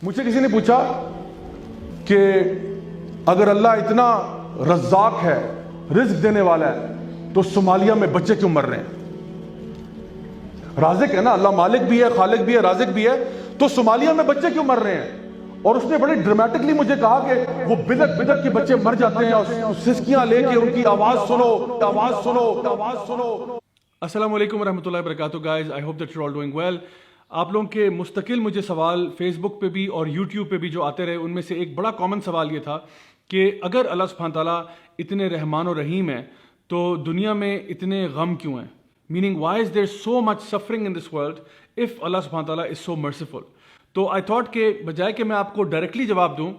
مجھ سے کسی نے پوچھا کہ اگر اللہ اتنا رزاق ہے، رزق دینے والا ہے، تو صومالیہ میں بچے کیوں مر رہے ہیں؟ رازق ہے نا، اللہ مالک بھی ہے، خالق بھی ہے، رازق بھی ہے، تو صومالیہ میں بچے کیوں مر رہے ہیں؟ اور اس نے بڑی ڈرامیٹکلی مجھے کہا کہ وہ بدک بدک کے بچے مر جاتے ہیں، اور سسکیاں لے کے ان کی آواز سنو، آواز سنو، آواز سنو۔ السلام علیکم ورحمۃ اللہ وبرکاتہ guys, I hope that you all doing well. آپ لوگوں کے مستقل مجھے سوال فیس بک پہ بھی اور یوٹیوب پہ بھی جو آتے رہے، ان میں سے ایک بڑا کامن سوال یہ تھا کہ اگر اللہ سبحانہ تعالیٰ اتنے رحمان و رحیم ہیں تو دنیا میں اتنے غم کیوں ہیں؟ Meaning why is there so much suffering in this world of Allah سبحانہ تعالیٰ از سو مرسیفل؟ تو آئی تھاٹ کہ بجائے کہ میں آپ کو ڈائریکٹلی جواب دوں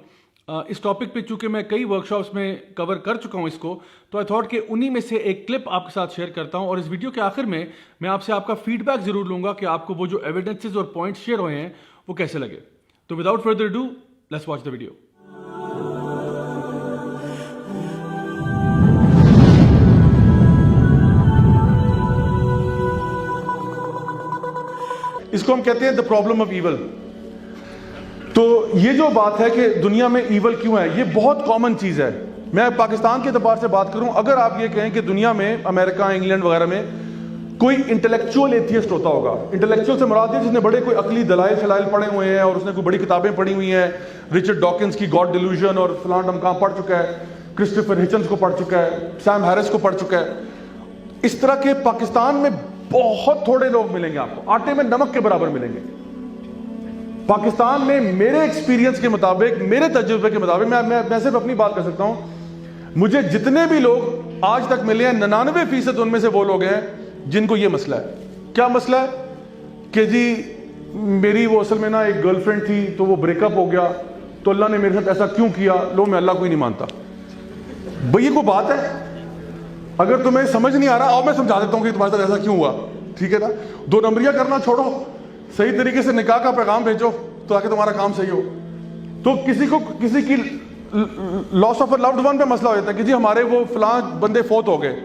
اس ٹاپک پہ، چونکہ میں کئی ورک شاپس میں کور کر چکا ہوں اس کو، تو آئی تھاٹ کہ انہی میں سے ایک کلپ آپ کے ساتھ شیئر کرتا ہوں، اور اس ویڈیو کے آخر میں آپ سے آپ کا فیڈ بیک ضرور لوں گا کہ آپ کو وہ جو ایویڈنسز اور پوائنٹس شیئر ہوئے ہیں وہ کیسے لگے۔ تو without further ado, let's watch the video. اس کو ہم کہتے ہیں دا پرابلم آف ایول۔ تو یہ جو بات ہے کہ دنیا میں ایول کیوں ہے، یہ بہت کامن چیز ہے۔ میں پاکستان کے اعتبار سے بات کروں، اگر آپ یہ کہیں کہ دنیا میں امریکہ، انگلینڈ وغیرہ میں کوئی انٹلیکچوئل ایتھیسٹ ہوتا ہوگا، انٹلیکچوئل سے مراد ہے جس نے بڑے کوئی عقلی دلائل شلائل پڑھے ہوئے ہیں اور اس نے کوئی بڑی کتابیں پڑھی ہوئی ہیں، رچرڈ ڈاکنز کی گاڈ ڈیلوژن اور فلاں ڈمکاں پڑھ چکا ہے، کرسٹوفر ہچنز کو پڑھ چکا ہے، سیم ہیرس کو پڑھ چکا ہے۔ اس طرح کے پاکستان میں بہت تھوڑے لوگ ملیں گے، آپ کو آٹے میں نمک کے برابر ملیں گے۔ پاکستان میں میرے ایکسپیرینس کے مطابق، میرے تجربے کے مطابق، میں صرف اپنی بات کر سکتا ہوں، مجھے جتنے بھی لوگ آج تک ملے ہیں 99% ان میں سے وہ لوگ ہیں جن کو یہ مسئلہ ہے۔ کیا مسئلہ ہے؟ کہ جی میری وہ اصل میں نا ایک گرل فرینڈ تھی، تو وہ بریک اپ ہو گیا، تو اللہ نے میرے ساتھ ایسا کیوں کیا؟ لو، میں اللہ کو ہی نہیں مانتا۔ بھئی یہ کوئی بات ہے؟ اگر تمہیں سمجھ نہیں آ رہا، آؤ میں سمجھا دیتا ہوں کہ تمہارے ساتھ ایسا کیوں ہوا، ٹھیک ہے نا؟ دو نمبریاں کرنا چھوڑو، صحیح طریقے سے نکاح کا پیغام بھیجو تاکہ تمہارا کام صحیح ہو۔ تو کسی کی لاس آف اے لوڈ ون پہ مسئلہ ہو جاتا ہے کہ جی ہمارے وہ فلاں بندے فوت ہو گئے،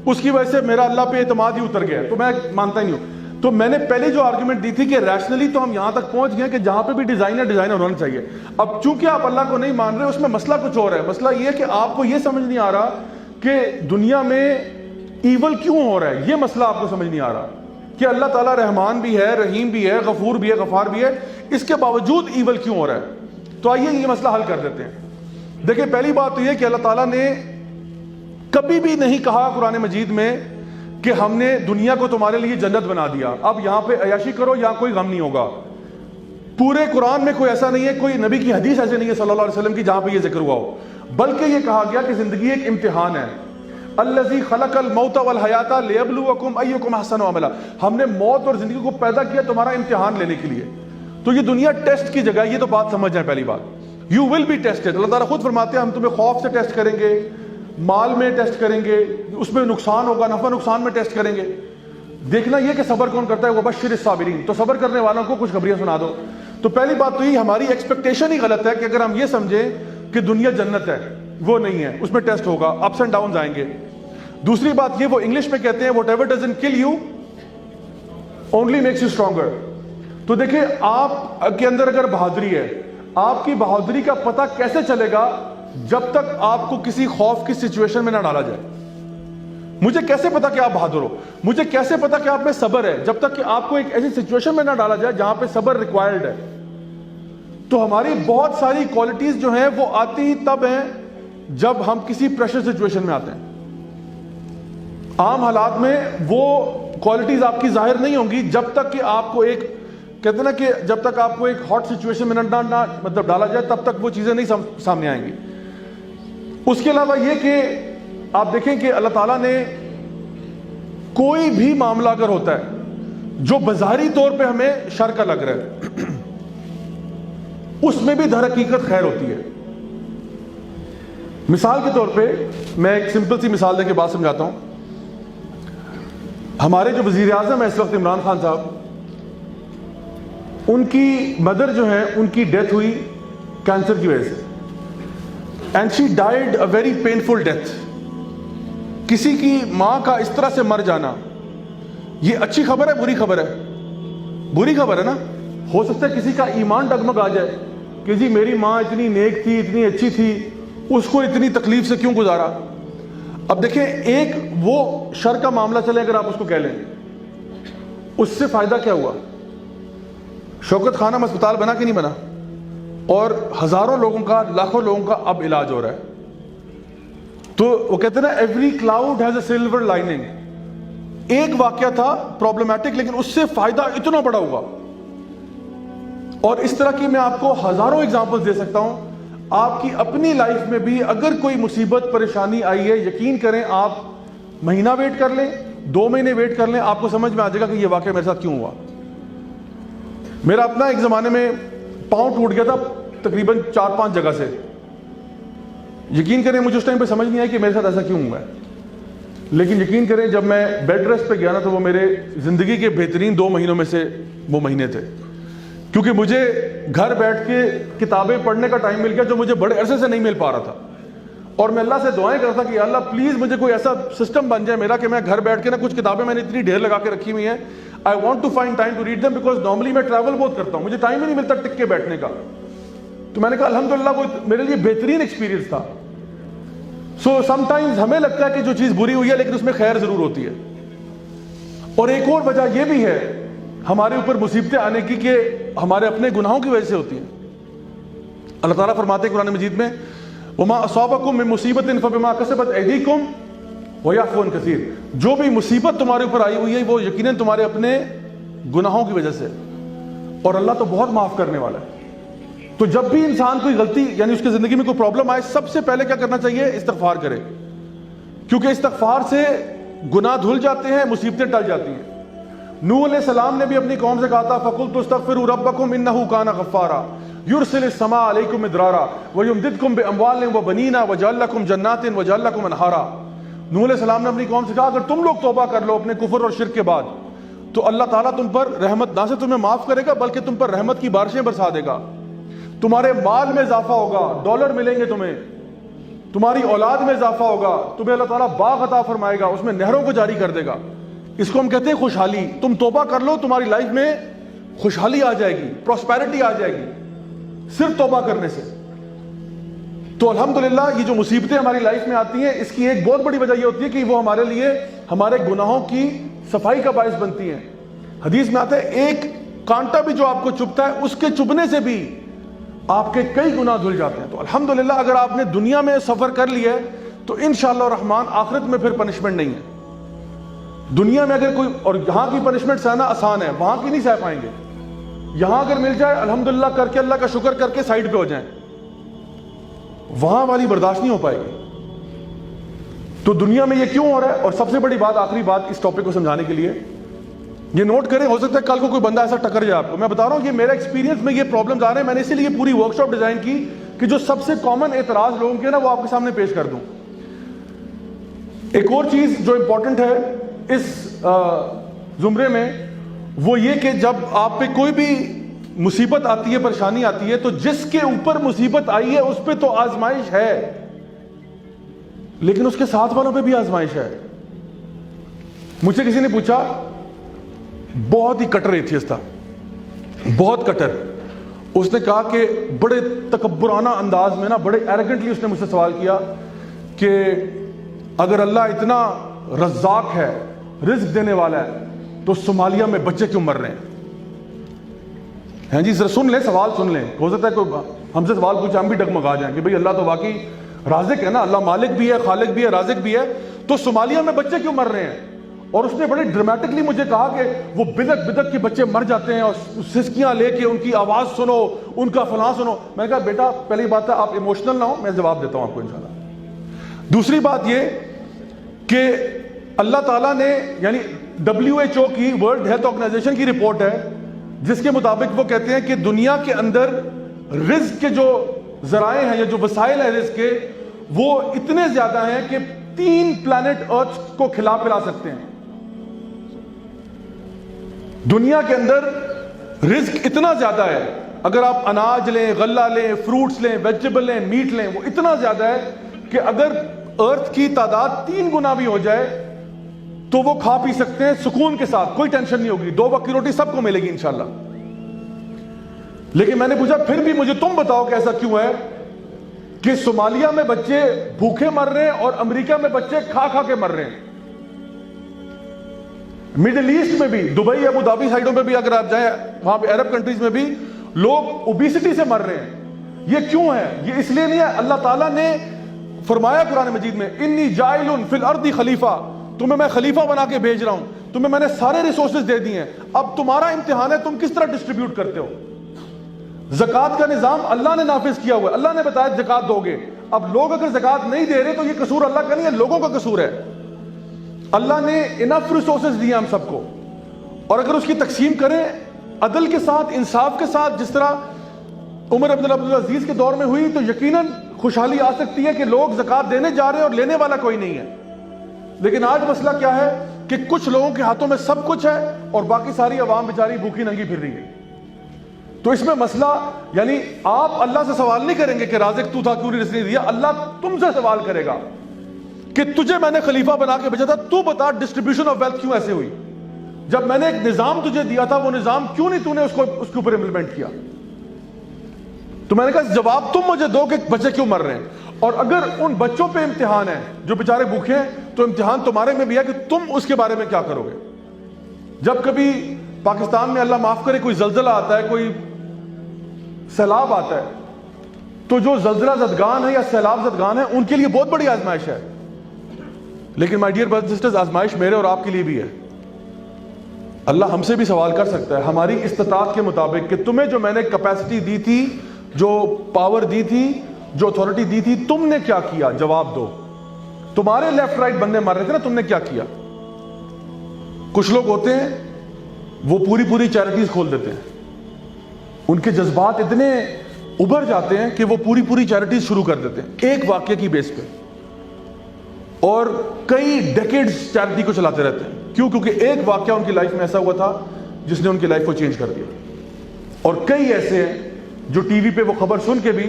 اس کی وجہ سے میرا اللہ پہ اعتماد ہی اتر گیا، تو میں مانتا ہی نہیں ہوں۔ تو میں نے پہلے جو آرگومنٹ دی تھی کہ ریشنلی تو ہم یہاں تک پہنچ گئے کہ جہاں پہ بھی ڈیزائنر ہونا چاہیے۔ اب چونکہ آپ اللہ کو نہیں مان رہے، اس میں مسئلہ کچھ اور ہے۔ مسئلہ یہ ہے کہ آپ کو یہ سمجھ نہیں آ رہا کہ دنیا میں ایول کیوں ہو رہا ہے۔ یہ مسئلہ آپ کو سمجھ نہیں آ رہا کہ اللہ تعالیٰ رحمان بھی ہے، رحیم بھی ہے، غفور بھی ہے، غفار بھی ہے، اس کے باوجود ایول کیوں ہو رہا ہے؟ تو آئیے یہ مسئلہ حل کر دیتے ہیں۔ دیکھیں، پہلی بات تو یہ کہ اللہ تعالیٰ نے کبھی بھی نہیں کہا قرآن مجید میں کہ ہم نے دنیا کو تمہارے لیے جنت بنا دیا، اب یہاں پہ عیاشی کرو، یہاں کوئی غم نہیں ہوگا۔ پورے قرآن میں کوئی ایسا نہیں ہے، کوئی نبی کی حدیث ایسے نہیں ہے صلی اللہ علیہ وسلم کی جہاں پہ یہ ذکر ہوا ہو، بلکہ یہ کہا گیا کہ زندگی ایک امتحان ہے۔ الذی خلق الموت والحیات لیبلوکم ایکم احسن عملا، ہم نے موت اور زندگی کو پیدا کیا تمہارا امتحان لینے کے لیے۔ تو یہ دنیا ٹیسٹ کی جگہ ہے، یہ تو بات سمجھ جائیں پہلی بات۔ یو ول بی ٹیسٹڈ، اللہ تعالیٰ خود فرماتے ہیں ہم تمہیں خوف سے ٹیسٹ کریں گے، مال میں ٹیسٹ کریں گے، اس میں نقصان ہوگا، نفع نقصان میں ٹیسٹ کریں گے۔ دیکھنا یہ کہ صبر کون کرتا ہے، وبشر الصابرین، تو صبر کرنے والوں کو خوشخبریاں سنا دو۔ تو پہلی بات تو یہ ہماری ایکسپیکٹیشن ہی غلط ہے کہ اگر ہم یہ سمجھیں کہ دنیا جنت ہے، وہ نہیں ہے، اس میں ٹیسٹ ہوگا، اپس اینڈ ڈاؤنز آئیں گے۔ دوسری بات یہ، وہ انگلش میں کہتے ہیں whatever doesn't kill you only makes you stronger۔ تو دیکھیں، آپ کے اندر اگر بہادری ہے، آپ کی بہادری کا پتہ کیسے چلے گا جب تک آپ کو کسی خوف کی سچویشن میں نہ ڈالا جائے؟ مجھے کیسے پتا کہ آپ بہادر ہو؟ مجھے کیسے پتا کہ آپ میں صبر ہے جب تک کہ آپ کو ایک ایسی سچویشن میں نہ ڈالا جائے جہاں پہ صبر ریکوائرڈ ہے؟ تو ہماری بہت ساری کوالٹیز جو ہیں وہ آتی ہی تب ہیں جب ہم کسی پریشر سچویشن میں آتے ہیں۔ عام حالات میں وہ کوالٹیز آپ کی ظاہر نہیں ہوں گی جب تک کہ آپ کو ایک، کہتے ہیں نا کہ جب تک آپ کو ایک ہاٹ سچویشن میں نہ مطلب ڈالا جائے تب تک وہ چیزیں نہیں سامنے آئیں گی۔ اس کے علاوہ یہ کہ آپ دیکھیں کہ اللہ تعالیٰ نے کوئی بھی معاملہ اگر ہوتا ہے جو بظاہری طور پہ ہمیں شر کا لگ رہا ہے، اس میں بھی در حقیقت خیر ہوتی ہے۔ مثال کے طور پہ میں ایک سمپل سی مثال دے کے بات سمجھاتا ہوں۔ ہمارے جو وزیر اعظم ہیں اس وقت، عمران خان صاحب، ان کی مدر جو ہیں ان کی ڈیتھ ہوئی کینسر کی وجہ سے، and she died a very painful death. کسی کی ماں کا اس طرح سے مر جانا، یہ اچھی خبر ہے بری خبر ہے؟ بری خبر ہے نا۔ ہو سکتا ہے کسی کا ایمان ڈگمگ آ جائے، کہ جی میری ماں اتنی نیک تھی, اتنی اچھی تھی, اس کو اتنی تکلیف سے کیوں گزارا. اب دیکھیں, ایک وہ شر کا معاملہ چلے اگر آپ اس کو کہہ لیں, اس سے فائدہ کیا ہوا؟ شوکت خانم اسپتال بنا کہ نہیں بنا, اور ہزاروں لوگوں کا, لاکھوں لوگوں کا اب علاج ہو رہا ہے. تو وہ کہتے ہیں نا, every cloud has a silver lining. ایک واقعہ تھا پرابلمٹک, لیکن اس سے فائدہ اتنا بڑا ہوا. اور اس طرح کی میں آپ کو ہزاروں ایگزامپل دے سکتا ہوں. آپ کی اپنی لائف میں بھی اگر کوئی مصیبت پریشانی آئی ہے, یقین کریں آپ مہینہ ویٹ کر لیں, 2 مہینے ویٹ کر لیں, آپ کو سمجھ میں آ جائے گا کہ یہ واقعہ میرے ساتھ کیوں ہوا. میرا اپنا ایک زمانے میں پاؤں ٹوٹ گیا تھا تقریباً 4-5 جگہ سے. یقین کریں مجھے اس ٹائم پہ سمجھ نہیں آئی کہ میرے ساتھ ایسا کیوں ہوا ہے, لیکن یقین کریں جب میں بیڈ ریسٹ پہ گیا نا, تو وہ میرے زندگی کے بہترین 2 مہینوں میں سے وہ مہینے تھے, کیونکہ مجھے گھر بیٹھ کے کتابیں پڑھنے کا ٹائم مل گیا جو مجھے بڑے عرصے سے نہیں مل پا رہا تھا. اور میں اللہ سے دعائیں کرتا کہ اللہ پلیز مجھے کوئی ایسا سسٹم بن جائے میرا کہ میں گھر بیٹھ کے نا, کچھ کتابیں میں نے اتنی ڈھیر لگا کے رکھی ہوئی ہیں, I want to find time to read them, because normally میں ٹریول بہت کرتا ہوں, مجھے ٹائم ہی نہیں ملتا ٹک کے بیٹھنے کا. تو میں نے کہا الحمدللہ وہ میرے لیے بہترین ایکسپیرینس تھا. سو سم ٹائمز ہمیں لگتا ہے کہ جو چیز بری ہوئی ہے لیکن اس میں خیر ضرور ہوتی ہے. اور ایک اور وجہ یہ بھی ہے ہمارے اوپر مصیبتیں آنے کی کہ ہمارے اپنے گناہوں کی وجہ سے ہوتی ہیں. اللہ تعالیٰ فرماتے ہیں قرآن مجید میں, وما اصابکم من مصیبت فبما کسبت ایدیکم ویعفو عن کثیر. جو بھی مصیبت تمہارے اوپر آئی ہوئی ہے وہ یقیناً تمہارے اپنے گناہوں کی وجہ سے, اور اللہ تو بہت معاف کرنے والا ہے. تو جب بھی انسان کوئی غلطی یعنی اس کی زندگی میں کوئی پرابلم آئے, سب سے پہلے کیا کرنا چاہیے؟ استغفار کرے, کیونکہ استغفار سے گناہ دھل جاتے ہیں, مصیبتیں ٹل جاتی ہیں. نوح علیہ السلام نے بھی اپنی قوم سے کہا تھا فَقُلْتُ اسْتَغْفِرُوا رَبَّكُمْ إِنَّهُ كَانَ غَفَّارًا يُرْسِلِ السَّمَاءَ عَلَيْكُمْ مِدْرَارًا وَيُمْدِدْكُمْ بِأَمْوَالٍ وَبَنِينَ وَيَجْعَلْ لَكُمْ جَنَّاتٍ وَيَجْعَلْ لَكُمْ أَنْهَارًا. نوح علیہ السلام نے اپنی قوم سے کہا اگر تم لوگ توبہ کر لو اپنے کفر اور شرک کے بعد, تو اللہ تعالیٰ تم پر رحمت نہ سے تمہیں معاف کرے گا بلکہ تم پر رحمت کی بارشیں برسا دے گا. تمہارے مال میں اضافہ ہوگا, ڈالر ملیں گے تمہیں, تمہاری اولاد میں اضافہ ہوگا, تمہیں اللہ تعالیٰ باغ عطا فرمائے گا, اس میں نہروں کو جاری کر دے گا. اس کو ہم کہتے ہیں خوشحالی. تم توبہ کر لو, تمہاری لائف میں خوشحالی آ جائے گی, پراسپیرٹی آ جائے گی صرف توبہ کرنے سے. تو الحمدللہ یہ جو مصیبتیں ہماری لائف میں آتی ہیں, اس کی ایک بہت بڑی وجہ یہ ہوتی ہے کہ وہ ہمارے لیے ہمارے گناہوں کی صفائی کا باعث بنتی ہیں. حدیث میں آتا ہے ایک کانٹا بھی جو آپ کو چبھتا ہے اس کے چبھنے سے بھی آپ کے کئی گناہ دھل جاتے ہیں. تو الحمدللہ اگر آپ نے دنیا میں سفر کر لیا ہے تو انشاءاللہ الرحمن آخرت میں پھر پنشمنٹ نہیں ہے. دنیا میں اگر کوئی, اور یہاں کی پنشمنٹ سہنا آسان ہے, وہاں کی نہیں سہ پائیں گے. یہاں اگر مل جائے الحمدللہ کر کے, اللہ کا شکر کر کے سائڈ پہ ہو جائیں, وہاں والی برداشت نہیں ہو پائے گی. تو دنیا میں یہ کیوں ہو رہا ہے؟ اور سب سے بڑی بات, آخری بات اس ٹاپک کو سمجھانے کے لیے, یہ نوٹ کریں, ہو سکتا ہے کل کو کوئی بندہ ایسا ٹکر جائے آپ کو. میں بتا رہا ہوں یہ میرا ایکسپیرینس میں یہ پرابلمز آ رہے ہیں, میں نے اسی لیے پوری ورک شاپ ڈیزائن کی کہ جو سب سے کامن اعتراض لوگوں کے نا وہ آپ کے سامنے پیش کر دوں. ایک اور چیز جو امپورٹنٹ ہے اس زمرے میں وہ یہ کہ جب آپ پہ کوئی بھی مصیبت آتی ہے, پریشانی آتی ہے, تو جس کے اوپر مصیبت آئی ہے اس پہ تو آزمائش ہے, لیکن اس کے ساتھ والوں پہ بھی آزمائش ہے. مجھ سے کسی نے پوچھا, بہت ہی کٹر ایتھیسٹ تھا, بہت کٹر, اس نے کہا کہ بڑے تکبرانہ انداز میں نا, بڑے ایروگنٹلی اس نے مجھ سے سوال کیا کہ اگر اللہ اتنا رزاق ہے, رزق دینے والا ہے, تو صومالیہ میں بچے کیوں مر رہے ہیں؟ ہیں جی ذرا سن لیں, سوال سن لیں. ہو سکتا ہے کوئی ہم سے سوال پوچھے ہم بھی ڈگمگا جائیں کہ بھئی اللہ تو واقعی رازق ہے نا, اللہ مالک بھی ہے, خالق بھی ہے, رازق بھی ہے, تو صومالیہ میں بچے کیوں مر رہے ہیں؟ اور اس نے بڑے ڈرامیٹکلی مجھے کہا کہ وہ بدک بدک کے بچے مر جاتے ہیں, اور سسکیاں لے کے ان کی آواز سنو, ان کا فلاں سنو. میں نے کہا بیٹا پہلی بات ہے آپ ایموشنل نہ ہو, میں جواب دیتا ہوں آپ کو انشاءاللہ. دوسری بات یہ کہ اللہ تعالیٰ نے یعنی WHO کی, ورلڈ ہیلتھ آرگنائزیشن کی رپورٹ ہے جس کے مطابق وہ کہتے ہیں کہ دنیا کے اندر رزق کے جو ذرائع ہیں یا جو وسائل ہیں رزق کے, وہ اتنے زیادہ ہیں کہ 3 پلانٹ ارتھ کو کھلا پلا سکتے ہیں. دنیا کے اندر رزق اتنا زیادہ ہے, اگر آپ اناج لیں, غلہ لیں, فروٹس لیں, ویجیٹیبل لیں, میٹ لیں, وہ اتنا زیادہ ہے کہ اگر ارتھ کی تعداد 3 گنا بھی ہو جائے تو وہ کھا پی سکتے ہیں سکون کے ساتھ, کوئی ٹینشن نہیں ہوگی, 2 وقت کی روٹی سب کو ملے گی انشاءاللہ. لیکن میں نے پوچھا پھر بھی مجھے تم بتاؤ کہ ایسا کیوں ہے کہ صومالیہ میں بچے بھوکے مر رہے ہیں اور امریکہ میں بچے کھا کھا کے مر رہے ہیں. مڈل ایسٹ میں بھی, دبئی ابو دھابی سائڈوں میں بھی اگر آپ جائیں, وہاں پہ عرب کنٹریز میں بھی لوگ اوبیسٹی سے مر رہے ہیں. یہ کیوں ہے؟ یہ اس لیے نہیں ہے, اللہ تعالیٰ نے فرمایا قرآن مجید میں انی جاعل فی الارض خلیفہ, تمہیں میں خلیفہ بنا کے بھیج رہا ہوں, تمہیں میں نے سارے ریسورسز دے دیے ہیں, اب تمہارا امتحان ہے تم کس طرح ڈسٹریبیوٹ کرتے ہو. زکوٰۃ کا نظام اللہ نے نافذ کیا ہوا ہے, اللہ نے بتایا زکوٰۃ دو گے. اب لوگ اگر زکوٰۃ نہیں دے رہے تو یہ قصور اللہ کا نہیں ہے, لوگوں کا قصور ہے. اللہ نے انف ریسورسز دیے ہم سب کو, اور اگر اس کی تقسیم کریں عدل کے ساتھ, انصاف کے ساتھ, جس طرح عمر عبد العزیز کے دور میں ہوئی, تو یقیناً خوشحالی آ سکتی ہے کہ لوگ زکوٰۃ دینے جا رہے ہیں اور لینے والا کوئی نہیں ہے. لیکن آج مسئلہ کیا ہے کہ کچھ لوگوں کے ہاتھوں میں سب کچھ ہے اور باقی ساری عوام بیچاری بھوکی ننگی پھر رہی ہے. تو اس میں مسئلہ, یعنی آپ اللہ سے سوال نہیں کریں گے کہ رازق تو تھا کیوں نہیں رزق نہیں دیا, اللہ تم سے سوال کرے گا کہ تجھے میں نے خلیفہ بنا کے بھیجا تھا, تو بتا ڈسٹریبیوشن آف ویلتھ کیوں ایسے ہوئی. جب میں نے ایک نظام تجھے دیا تھا, وہ نظام کیوں نہیں تو نے اس کے اوپر امپلیمنٹ کیا. تو میں نے کہا جواب تم مجھے دو کہ بچے کیوں مر رہے ہیں, اور اگر ان بچوں پہ امتحان ہے جو بیچارے بھوکے ہیں, تو امتحان تمہارے میں بھی ہے کہ تم اس کے بارے میں کیا کرو گے. جب کبھی پاکستان میں اللہ معاف کرے کوئی زلزلہ آتا ہے, کوئی سیلاب آتا ہے, تو جو زلزلہ زدگان ہے یا سیلاب زدگان ہے ان کے لیے بہت بڑی آزمائش ہے. لیکن مائی ڈیئر برادرز سسٹرز, آزمائش میرے اور آپ کے لیے بھی ہے. اللہ ہم سے بھی سوال کر سکتا ہے ہماری استطاعت کے مطابق کہ تمہیں جو میں نے کیپیسٹی دی تھی, جو پاور دی تھی, جو اتھارٹی دی تھی, تم نے کیا کیا, جواب دو. تمہارے لیفٹ رائٹ بندے مر رہے تھے نا, تم نے کیا کیا. کچھ لوگ ہوتے ہیں وہ پوری چیریٹیز کھول دیتے ہیں, ان کے جذبات اتنے ابھر جاتے ہیں کہ وہ پوری چیریٹیز شروع کر دیتے ہیں ایک واقعے کی بیس پہ, اور کئی ڈیکیڈز چیریٹی کو چلاتے رہتے ہیں. کیوں؟ کیونکہ ایک واقعہ ان کی لائف میں ایسا ہوا تھا جس نے ان کی لائف کو چینج کر دیا. اور کئی ایسے ہیں جو ٹی وی پہ وہ خبر سن کے بھی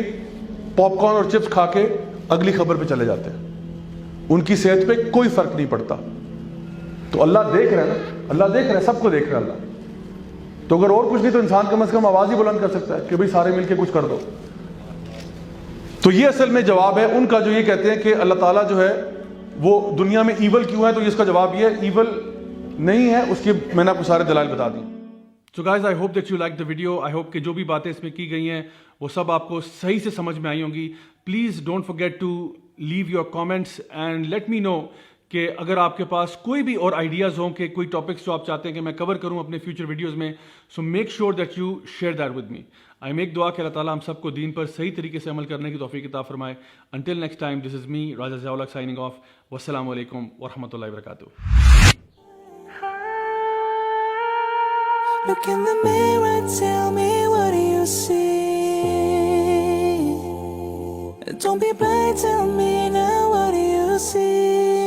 پاپ کارن اور چپس کھا کے اگلی خبر پہ چلے جاتے ہیں, ان کی صحت پہ کوئی فرق نہیں پڑتا. تو اللہ دیکھ رہا ہے نا, اللہ دیکھ رہا ہے, سب کو دیکھ رہا ہے اللہ. تو اگر اور کچھ نہیں تو انسان کم از کم آواز ہی بلند کر سکتا ہے کہ بھئی سارے مل کے کچھ کر دو. تو یہ اصل میں جواب ہے ان کا جو یہ کہتے ہیں کہ اللہ تعالیٰ جو ہے وہ دنیا میں ایول کیوں ہے, تو اس کا جواب یہ ہے ایول نہیں ہے, اس کے میں نے آپ کو سارے دلائل بتا دی. So guys, I hope that you liked the video. I hope کہ جو بھی باتیں اس میں کی گئی ہیں وہ سب آپ کو صحیح سے سمجھ میں آئی ہوں گی. Please don't forget to leave your comments and let me know کہ اگر آپ کے پاس کوئی بھی اور آئیڈیاز ہوں کہ کوئی ٹاپکس جو آپ چاہتے ہیں کہ میں کور کروں اپنے فیوچر ویڈیوز میں, so make sure that you share that with me. I make دعا کہ اللہ تعالیٰ ہم سب کو دین پر صحیح طریقے سے عمل کرنے کی توفیق عطا فرمائے. Until next time, this is me, Raja Zia ul Haq signing off. والسلام علیکم ورحمۃ اللہ وبرکاتہ. Look in the mirror, tell me what do you see? Don't be blind, tell me now what do you see?